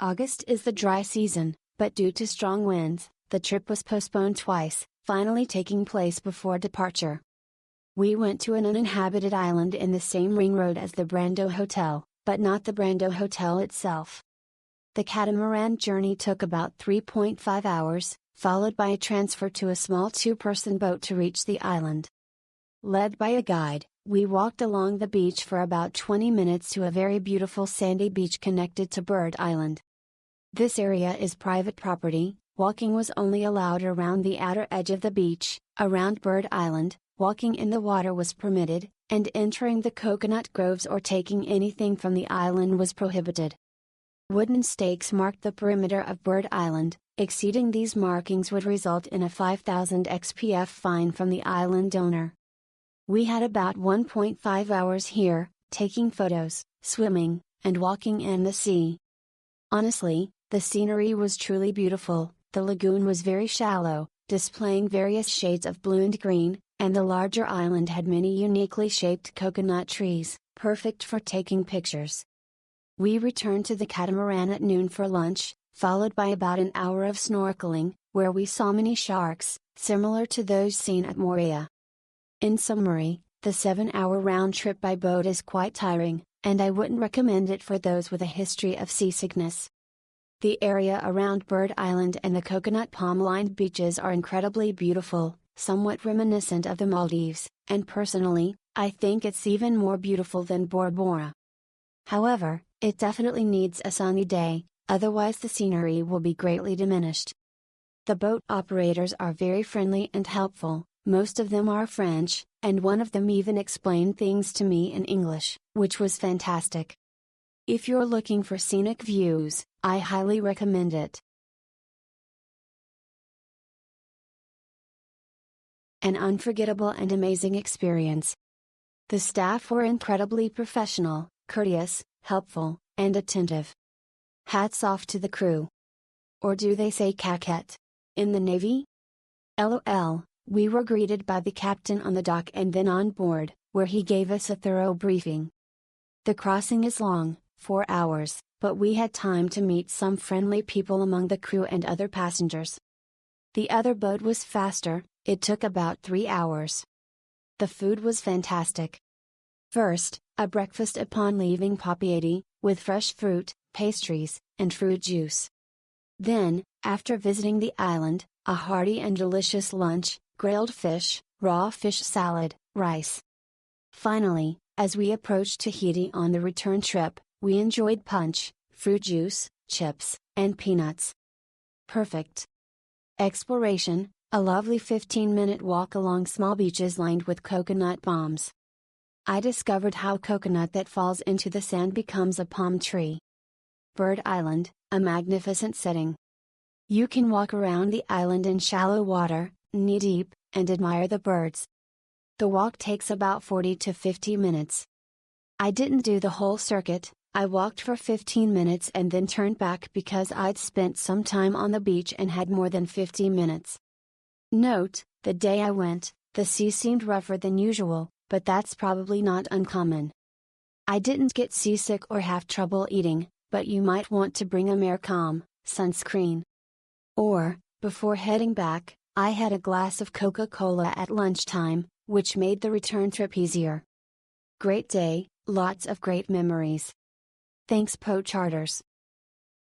August is the dry season, but due to strong winds, the trip was postponed twice, finally taking place before departure. We went to an uninhabited island in the same ring road as the Brando Hotel, but not the Brando Hotel itself. The catamaran journey took about 3.5 hours, followed by a transfer to a small two-person boat to reach the island. Led by a guide, we walked along the beach for about 20 minutes to a very beautiful sandy beach connected to Bird Island. This area is private property. Walking was only allowed around the outer edge of the beach. Around Bird Island, walking in the water was permitted, and entering the coconut groves or taking anything from the island was prohibited. Wooden stakes marked the perimeter of Bird Island. Exceeding these markings would result in a 5,000 XPF fine from the island owner. We had about 1.5 hours here, taking photos, swimming, and walking in the sea. Honestly, the scenery was truly beautiful. The lagoon was very shallow, displaying various shades of blue and green, and the larger island had many uniquely shaped coconut trees, perfect for taking pictures. We returned to the catamaran at noon for lunch, followed by about an hour of snorkeling, where we saw many sharks, similar to those seen at Morea. In summary, the 7-hour round trip by boat is quite tiring, and I wouldn't recommend it for those with a history of seasickness. The area around Bird Island and the coconut palm-lined beaches are incredibly beautiful, somewhat reminiscent of the Maldives, and personally, I think it's even more beautiful than Bora Bora. However, it definitely needs a sunny day, otherwise the scenery will be greatly diminished. The boat operators are very friendly and helpful, most of them are French, and one of them even explained things to me in English, which was fantastic. If you're looking for scenic views, I highly recommend it. An unforgettable and amazing experience. The staff were incredibly professional, courteous, helpful, and attentive. Hats off to the crew. Or do they say caquette? In the Navy? LOL, we were greeted by the captain on the dock and then on board, where he gave us a thorough briefing. The crossing is long, 4 hours, but we had time to meet some friendly people among the crew and other passengers. The other boat was faster, it took about 3 hours. The food was fantastic. First, a breakfast upon leaving Papeete, with fresh fruit, pastries, and fruit juice. Then, after visiting the island, a hearty and delicious lunch, grilled fish, raw fish salad, rice. Finally, as we approached Tahiti on the return trip, we enjoyed punch, fruit juice, chips, and peanuts. Perfect. Exploration, a lovely 15-minute walk along small beaches lined with coconut palms. I discovered how coconut that falls into the sand becomes a palm tree. Bird Island, a magnificent setting. You can walk around the island in shallow water, knee-deep, and admire the birds. The walk takes about 40 to 50 minutes. I didn't do the whole circuit, I walked for 15 minutes and then turned back because I'd spent some time on the beach and had more than 50 minutes. Note, the day I went, the sea seemed rougher than usual, but that's probably not uncommon. I didn't get seasick or have trouble eating, but you might want to bring a Mercom, sunscreen. Or, before heading back, I had a glass of Coca-Cola at lunchtime, which made the return trip easier. Great day, lots of great memories. Thanks Po Charters.